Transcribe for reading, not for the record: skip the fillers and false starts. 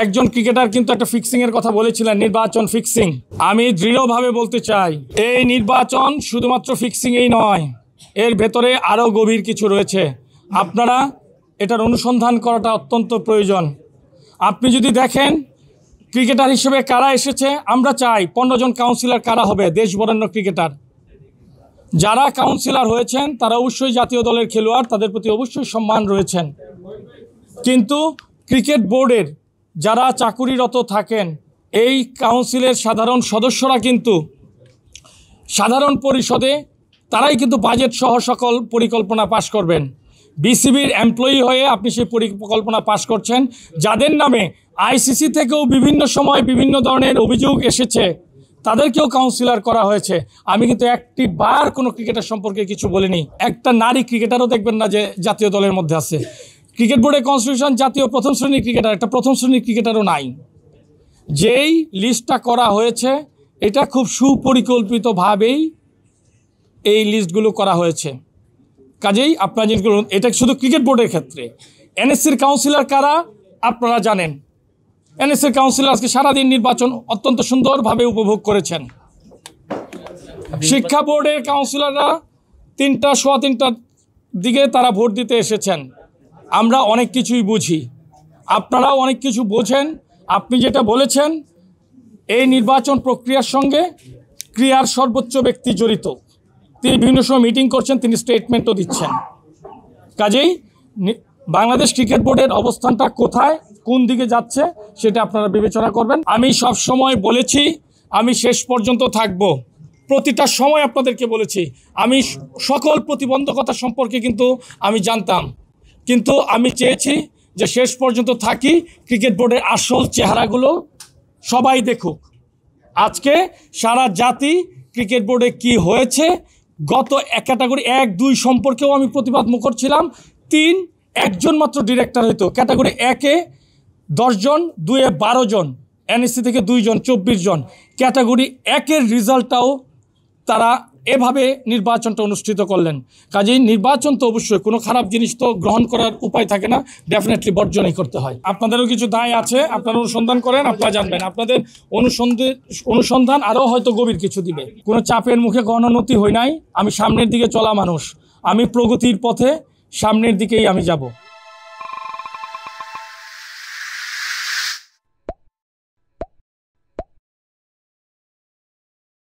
একজন ক্রিকেটার কিন্তু একটা ফিক্সিং এর কথা বলেছিলেন, নির্বাচন ফিক্সিং। আমি দৃঢ়ভাবে বলতে চাই, এই নির্বাচন শুধুমাত্র ফিক্সিংই নয়, এর ভেতরে আরও গভীর কিছু রয়েছে। আপনারা এটার অনুসন্ধান করাটা অত্যন্ত প্রয়োজন। আপনি যদি দেখেন ক্রিকেটার হিসেবে কারা এসেছে, আমরা চাই 15 জন কাউন্সিলর কারা হবে, দেশ বরেণ্য ক্রিকেটার। যারা কাউন্সিলর হয়েছেন তারা অবশ্যই জাতীয় দলের খেলোয়াড়, তাদের প্রতি অবশ্যই সম্মান রয়েছেন। কিন্তু ক্রিকেট বোর্ডের যারা চাকুরিরত থাকেন, এই কাউন্সিলের সাধারণ সদস্যরা কিন্তু সাধারণ পরিষদে তারাই কিন্তু বাজেট সহ সকল পরিকল্পনা পাশ করবেন। বিসিবির এমপ্লয়ি হয়ে আপনি সেই পরিকল্পনা পাশ করছেন, যাদের নামে আইসিসি থেকেও বিভিন্ন সময় বিভিন্ন ধরনের অভিযোগ এসেছে, তাদেরকেও কাউন্সিলর করা হয়েছে। আমি কিন্তু একটি বার কোনো ক্রিকেটার সম্পর্কে কিছু বলিনি। একটা নারী ক্রিকেটারও দেখবেন না যে জাতীয় দলের মধ্যে আছে। ক্রিকেট বোর্ডের কনস্টিটিউশন জাতীয় প্রথম শ্রেণীর ক্রিকেটার, একটা প্রথম শ্রেণীর ক্রিকেটারও নাই। যেই লিস্টটা করা হয়েছে এটা খুব সুপরিকল্পিতভাবেই এই লিস্টগুলো করা হয়েছে। কাজেই আপনারা জিনিসগুলো, এটা শুধু ক্রিকেট বোর্ডের ক্ষেত্রে। এনএসসির কাউন্সিলর কারা আপনারা জানেন। এনএসসির কাউন্সিলর আজকে সারাদিন নির্বাচন অত্যন্ত সুন্দরভাবে উপভোগ করেছেন। শিক্ষা বোর্ডের কাউন্সিলররা 3টা সোয়া 3টার দিকে তারা ভোট দিতে এসেছেন। আমরা অনেক কিছুই বুঝি, আপনারাও অনেক কিছু বোঝেন। আপনি যেটা বলেছেন, এই নির্বাচন প্রক্রিয়ার সঙ্গে ক্রিয়ার সর্বোচ্চ ব্যক্তি জড়িত। তিনি বিভিন্ন সময় মিটিং করছেন, তিনি স্টেটমেন্টও দিচ্ছেন। কাজেই বাংলাদেশ ক্রিকেট বোর্ডের অবস্থানটা কোথায়, কোন দিকে যাচ্ছে সেটা আপনারা বিবেচনা করবেন। আমি সব সময় বলেছি, আমি শেষ পর্যন্ত থাকব। প্রতিটা সময় আপনাদেরকে বলেছি, আমি সকল প্রতিবন্ধকতা সম্পর্কে কিন্তু আমি জানতাম, কিন্তু আমি চেয়েছি যে শেষ পর্যন্ত থাকি, ক্রিকেট বোর্ডের আসল চেহারাগুলো সবাই দেখুক। আজকে সারা জাতি ক্রিকেট বোর্ডে কি হয়েছে, গত ক্যাটাগরি 1, 2 সম্পর্কেও আমি প্রতিবাদ মুখর ছিলাম। 3, একজন মাত্র ডিরেক্টর হইতো। ক্যাটাগরি 1-এ 10 জন, 2-এ 12 জন, এনএসসি থেকে 2 জন, 24 জন। ক্যাটাগরি 1-এর রেজাল্টটাও তারা এভাবে নির্বাচনটা অনুষ্ঠিত করলেন। কাজেই নির্বাচন তো অবশ্যই কোনো খারাপ জিনিস তো গ্রহণ করার উপায় থাকে না, ডেফিনেটলি বর্জনই করতে হয়। আপনাদেরও কিছু দায় আছে, আপনারা অনুসন্ধান করেন, আপনারা জানবেন। আপনাদের অনুসন্ধান আরও হয়তো গভীর কিছু দিবে। কোনো চাপের মুখে গণনতি হই নাই। আমি সামনের দিকে চলা মানুষ, আমি প্রগতির পথে সামনের দিকেই আমি যাব।